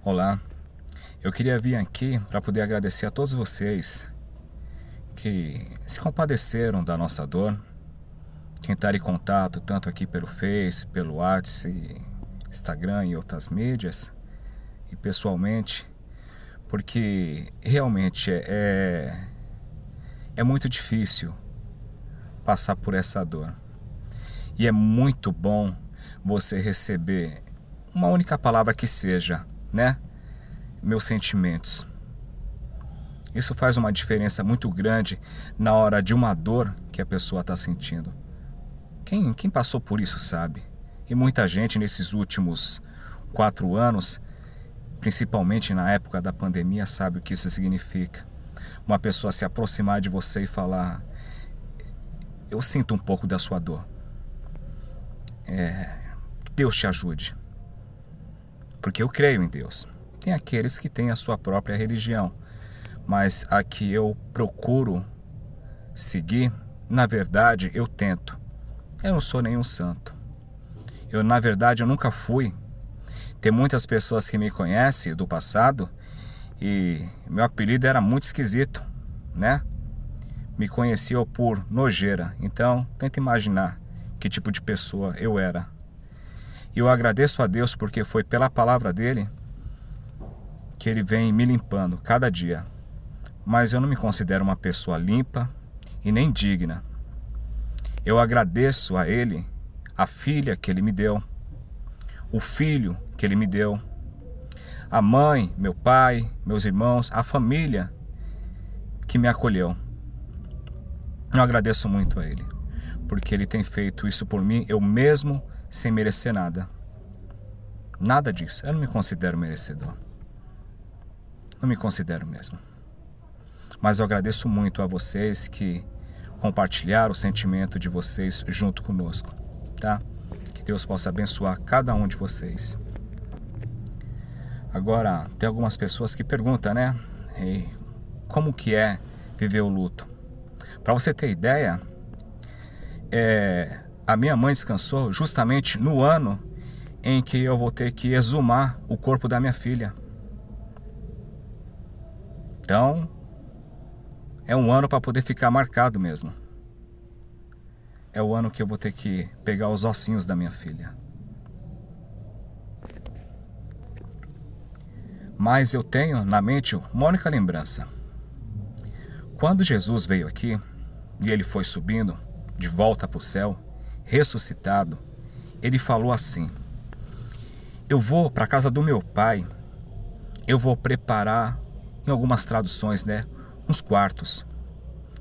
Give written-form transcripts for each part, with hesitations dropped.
Olá, eu queria vir aqui para poder agradecer a todos vocês que se compadeceram da nossa dor, que entraram em contato tanto aqui pelo Face, pelo WhatsApp, Instagram e outras mídias, e pessoalmente, porque realmente é muito difícil passar por essa dor. E é muito bom você receber uma única palavra que seja, né? Meus sentimentos. Isso faz uma diferença muito grande na hora de uma dor que a pessoa está sentindo. Quem passou por isso sabe. E muita gente nesses últimos 4 anos, principalmente na época da pandemia, sabe o que isso significa. Uma pessoa se aproximar de você e falar: eu sinto um pouco da sua dor. Deus te ajude. Porque eu creio em Deus. Tem aqueles que têm a sua própria religião, mas a que eu procuro seguir, na verdade, eu tento. Eu não sou nenhum santo. Na verdade, eu nunca fui. Tem muitas pessoas que me conhecem do passado e meu apelido era muito esquisito, né? Me conheciam por nojeira. Então, tenta imaginar que tipo de pessoa eu era. E eu agradeço a Deus porque foi pela palavra dele que ele vem me limpando cada dia. Mas eu não me considero uma pessoa limpa e nem digna. Eu agradeço a ele a filha que ele me deu, o filho que ele me deu, a mãe, meu pai, meus irmãos, a família que me acolheu. Eu agradeço muito a ele, porque ele tem feito isso por mim, eu mesmo sem merecer nada. Nada disso, eu não me considero merecedor. Não me considero mesmo. Mas eu agradeço muito a vocês que compartilharam o sentimento de vocês junto conosco, tá? Que Deus possa abençoar cada um de vocês. Agora, tem algumas pessoas que perguntam, né? Como que é viver o luto? Para você ter ideia, a minha mãe descansou justamente no ano em que eu vou ter que exumar o corpo da minha filha. Então, é um ano para poder ficar marcado mesmo. É o ano que eu vou ter que pegar os ossinhos da minha filha. Mas eu tenho na mente uma única lembrança. Quando Jesus veio aqui e ele foi subindo de volta para o céu, ressuscitado, ele falou assim: eu vou para a casa do meu pai, eu vou preparar, em algumas traduções, né, uns quartos.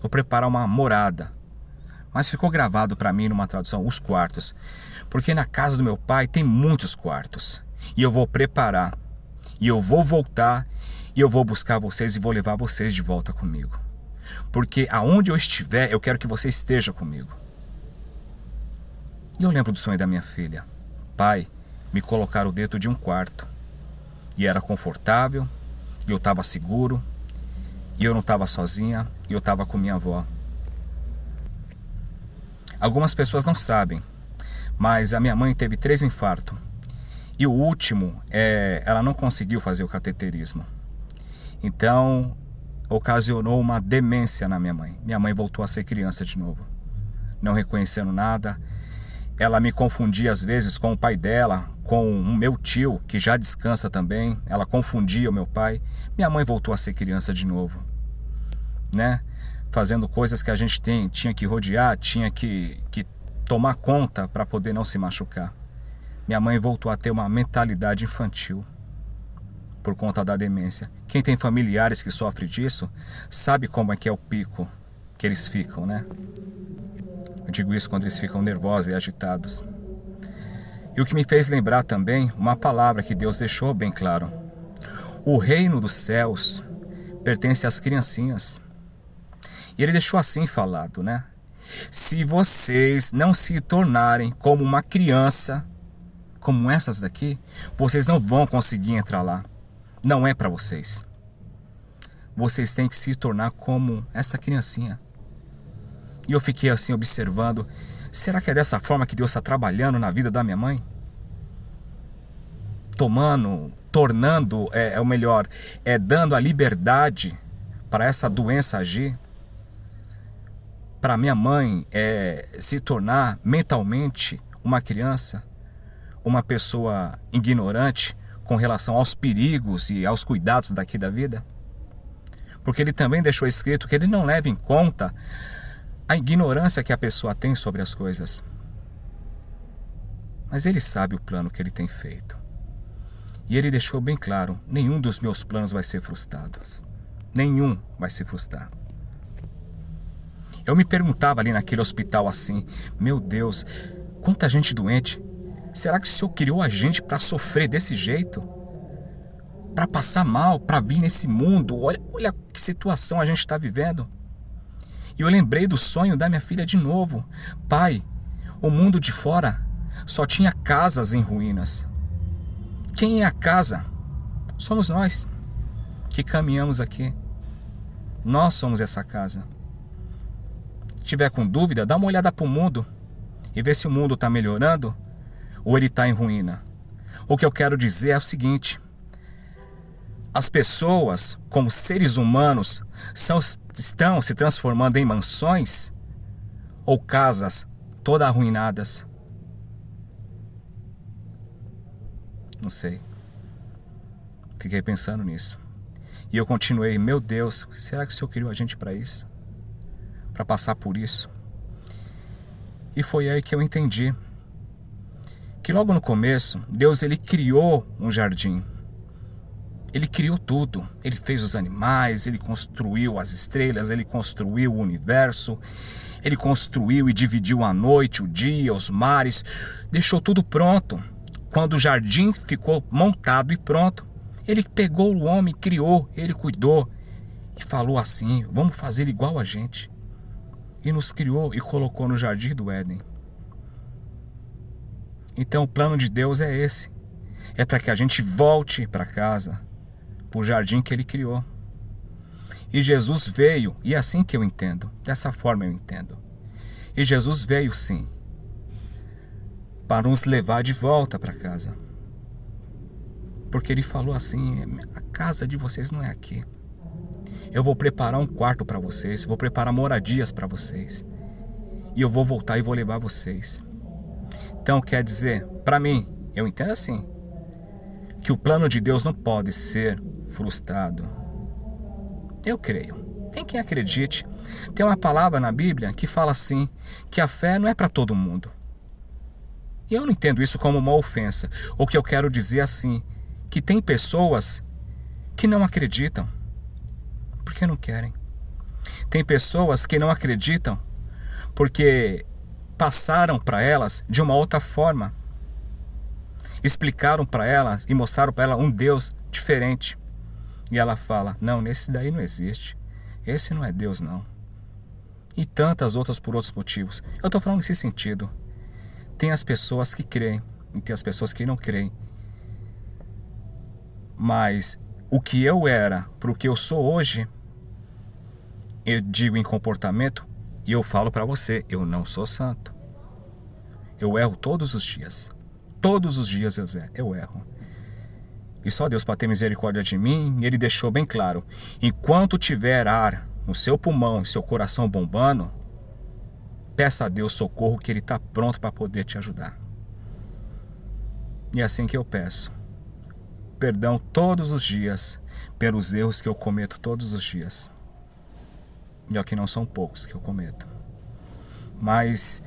Vou preparar uma morada. Mas ficou gravado para mim numa tradução, os quartos. Porque na casa do meu pai tem muitos quartos. E eu vou preparar. E eu vou voltar. E eu vou buscar vocês e vou levar vocês de volta comigo. Porque aonde eu estiver, eu quero que você esteja comigo. E eu lembro do sonho da minha filha. Pai, me colocaram dentro de um quarto. E era confortável. E eu estava seguro. E eu não estava sozinha. E eu estava com minha avó. Algumas pessoas não sabem, mas a minha mãe teve 3 infartos. E o último, ela não conseguiu fazer o cateterismo. Então, ocasionou uma demência na minha mãe. Minha mãe voltou a ser criança de novo, não reconhecendo nada. Ela me confundia às vezes com o pai dela, com o meu tio, que já descansa também. Ela confundia o meu pai. Minha mãe voltou a ser criança de novo, né? Fazendo coisas que a gente tinha que rodear, tinha que tomar conta para poder não se machucar. Minha mãe voltou a ter uma mentalidade infantil por conta da demência. Quem tem familiares que sofrem disso, sabe como é que é o pico que eles ficam, né? Eu digo isso quando eles ficam nervosos e agitados. E o que me fez lembrar também uma palavra que Deus deixou bem claro. O reino dos céus pertence às criancinhas. E ele deixou assim falado, né? Se vocês não se tornarem como uma criança, como essas daqui, vocês não vão conseguir entrar lá. Não é para vocês. Vocês têm que se tornar como essa criancinha. E eu fiquei assim observando. Será que é dessa forma que Deus está trabalhando na vida da minha mãe? Tomando tornando, ou melhor, dando a liberdade para essa doença agir, para minha mãe se tornar mentalmente uma criança, uma pessoa ignorante com relação aos perigos e aos cuidados daqui da vida? Porque ele também deixou escrito que ele não leva em conta a ignorância que a pessoa tem sobre as coisas. Mas ele sabe o plano que ele tem feito. E ele deixou bem claro, nenhum dos meus planos vai ser frustrado. Nenhum vai se frustrar. Eu me perguntava ali naquele hospital assim, meu Deus, quanta gente doente. Será que o Senhor criou a gente para sofrer desse jeito? Para passar mal, para vir nesse mundo? Olha que situação a gente está vivendo. E eu lembrei do sonho da minha filha de novo. Pai, o mundo de fora só tinha casas em ruínas. Quem é a casa? Somos nós que caminhamos aqui. Nós somos essa casa. Se tiver com dúvida, dá uma olhada para o mundo e vê se o mundo está melhorando ou ele está em ruína. O que eu quero dizer é o seguinte: as pessoas, como seres humanos, estão se transformando em mansões ou casas todas arruinadas? Não sei. Fiquei pensando nisso. E eu continuei, meu Deus, será que o Senhor criou a gente para isso? Para passar por isso? E foi aí que eu entendi que logo no começo, Deus ele criou um jardim. Ele criou tudo. Ele fez os animais, ele construiu as estrelas, ele construiu o universo, ele construiu e dividiu a noite, o dia, os mares, deixou tudo pronto. Quando o jardim ficou montado e pronto, ele pegou o homem, criou, ele cuidou e falou assim, vamos fazer igual a gente. E nos criou e colocou no jardim do Éden. Então o plano de Deus é esse. É para que a gente volte para casa, para o jardim que ele criou. E Jesus veio, e é assim que eu entendo, dessa forma eu entendo. E Jesus veio sim, para nos levar de volta para casa. Porque ele falou assim, a casa de vocês não é aqui. Eu vou preparar um quarto para vocês, vou preparar moradias para vocês. E eu vou voltar e vou levar vocês. Então quer dizer, para mim, eu entendo assim, que o plano de Deus não pode ser frustrado. Eu creio. Tem quem acredite. Tem uma palavra na Bíblia que fala assim, que a fé não é para todo mundo. E eu não entendo isso como uma ofensa. O que eu quero dizer assim, que tem pessoas que não acreditam porque não querem. Tem pessoas que não acreditam porque passaram para elas de uma outra forma. Explicaram para elas e mostraram para ela um Deus diferente. E ela fala, não, nesse daí não existe. Esse não é Deus não. E tantas outras por outros motivos. Eu estou falando nesse sentido. Tem as pessoas que creem e tem as pessoas que não creem. Mas o que eu era para o que eu sou hoje, eu digo em comportamento e eu falo para você, eu não sou santo. Eu erro todos os dias. Todos os dias eu erro. E só Deus para ter misericórdia de mim, ele deixou bem claro. Enquanto tiver ar no seu pulmão e seu coração bombando, peça a Deus socorro que ele está pronto para poder te ajudar. E é assim que eu peço. Perdão todos os dias pelos erros que eu cometo todos os dias. E é que não são poucos que eu cometo. Mas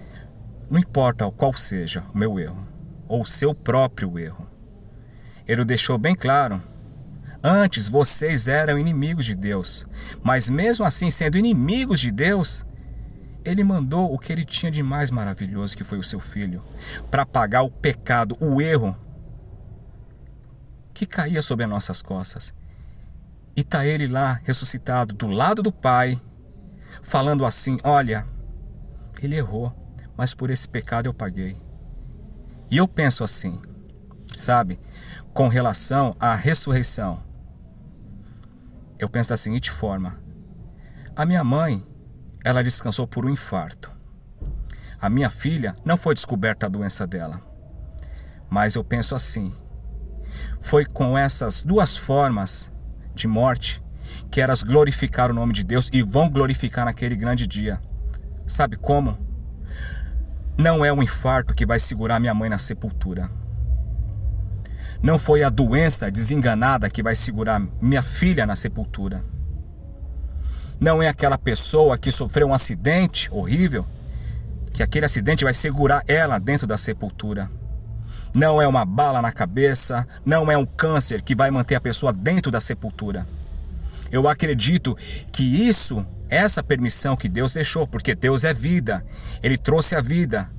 não importa qual seja o meu erro, ou o seu próprio erro. Ele deixou bem claro. Antes vocês eram inimigos de Deus. Mas mesmo assim, sendo inimigos de Deus, ele mandou o que ele tinha de mais maravilhoso, que foi o seu Filho, para pagar o pecado, o erro que caía sobre as nossas costas. E está ele lá, ressuscitado, do lado do Pai, falando assim, olha, ele errou, mas por esse pecado eu paguei. E eu penso assim, sabe, com relação à ressurreição, eu penso da seguinte forma, a minha mãe, ela descansou por um infarto. A minha filha não foi descoberta a doença dela. Mas eu penso assim, foi com essas duas formas de morte que elas glorificaram o nome de Deus e vão glorificar naquele grande dia. Sabe como? Não é um infarto que vai segurar minha mãe na sepultura. Não foi a doença desenganada que vai segurar minha filha na sepultura. Não é aquela pessoa que sofreu um acidente horrível, que aquele acidente vai segurar ela dentro da sepultura. Não é uma bala na cabeça, não é um câncer que vai manter a pessoa dentro da sepultura. Eu acredito que essa permissão que Deus deixou, porque Deus é vida, Ele trouxe a vida.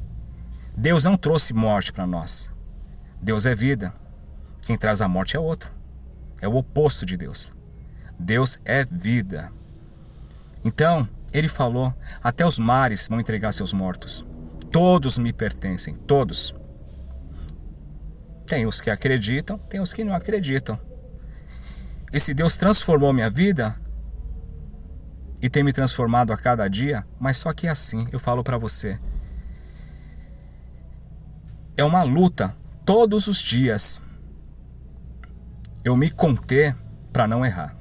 Deus não trouxe morte para nós. Deus é vida. Quem traz a morte é outro. É o oposto de Deus. Deus é vida. Então, Ele falou, até os mares vão entregar seus mortos. Todos me pertencem, todos. Tem os que acreditam, tem os que não acreditam. E se Deus transformou minha vida e tem me transformado a cada dia, mas só que é assim, eu falo para você. É uma luta todos os dias. Eu me conter para não errar.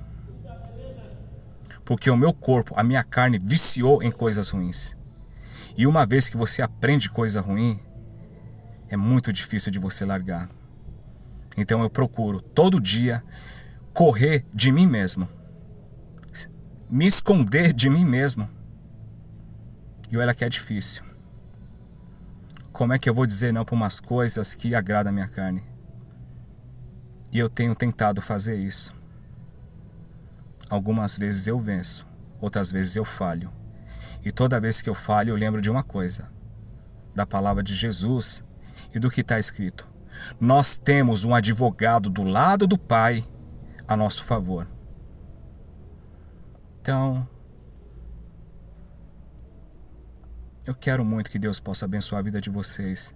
Porque o meu corpo, a minha carne viciou em coisas ruins. E uma vez que você aprende coisa ruim, é muito difícil de você largar. Então eu procuro todo dia correr de mim mesmo. Me esconder de mim mesmo. E olha que é difícil. Como é que eu vou dizer não para umas coisas que agradam a minha carne? E eu tenho tentado fazer isso. Algumas vezes eu venço, outras vezes eu falho. E toda vez que eu falho eu lembro de uma coisa. Da palavra de Jesus e do que está escrito. Nós temos um advogado do lado do Pai a nosso favor. Então, eu quero muito que Deus possa abençoar a vida de vocês.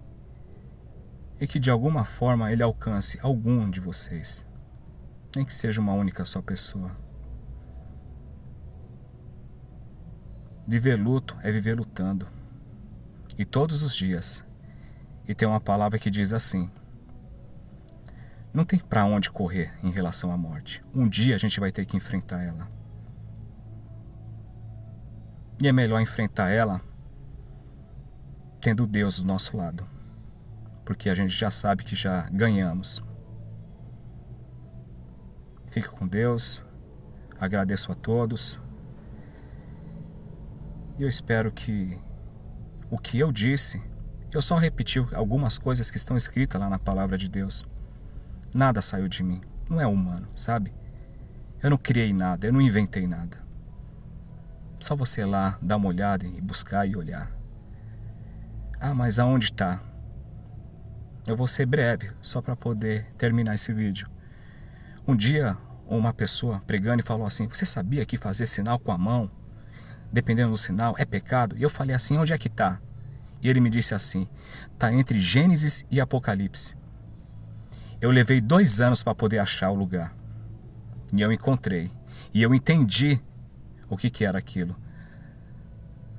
E que de alguma forma Ele alcance algum de vocês. Nem que seja uma única só pessoa. Viver luto é viver lutando. E todos os dias. E tem uma palavra que diz assim. Não tem para onde correr em relação à morte. Um dia a gente vai ter que enfrentar ela. E é melhor enfrentar ela tendo Deus do nosso lado. Porque a gente já sabe que já ganhamos. Fique com Deus. Agradeço a todos. E eu espero que o que eu disse, eu só repeti algumas coisas que estão escritas lá na palavra de Deus. Nada saiu de mim. Não é humano, sabe? Eu não criei nada, eu não inventei nada. Só você ir lá, dar uma olhada e buscar e olhar. Ah, mas aonde está? Eu vou ser breve, só para poder terminar esse vídeo. Um dia, uma pessoa pregando e falou assim, você sabia que fazer sinal com a mão, dependendo do sinal, é pecado? E eu falei assim, onde é que está? E ele me disse assim, está entre Gênesis e Apocalipse. Eu levei 2 anos para poder achar o lugar. E eu encontrei. E eu entendi o que era aquilo.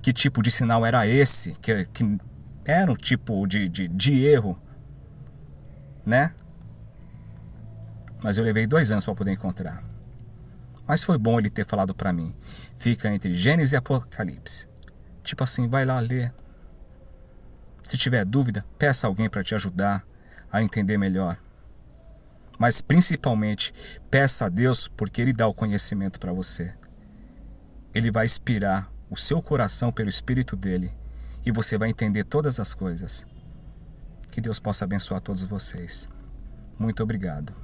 Que tipo de sinal era esse? Que era um tipo de erro. Né? Mas eu levei 2 anos para poder encontrar. Mas foi bom ele ter falado para mim. Fica entre Gênesis e Apocalipse. Tipo assim, vai lá ler. Se tiver dúvida, peça alguém para te ajudar a entender melhor. Mas principalmente, peça a Deus porque Ele dá o conhecimento para você. Ele vai inspirar o seu coração pelo Espírito dEle. E você vai entender todas as coisas. Que Deus possa abençoar todos vocês. Muito obrigado.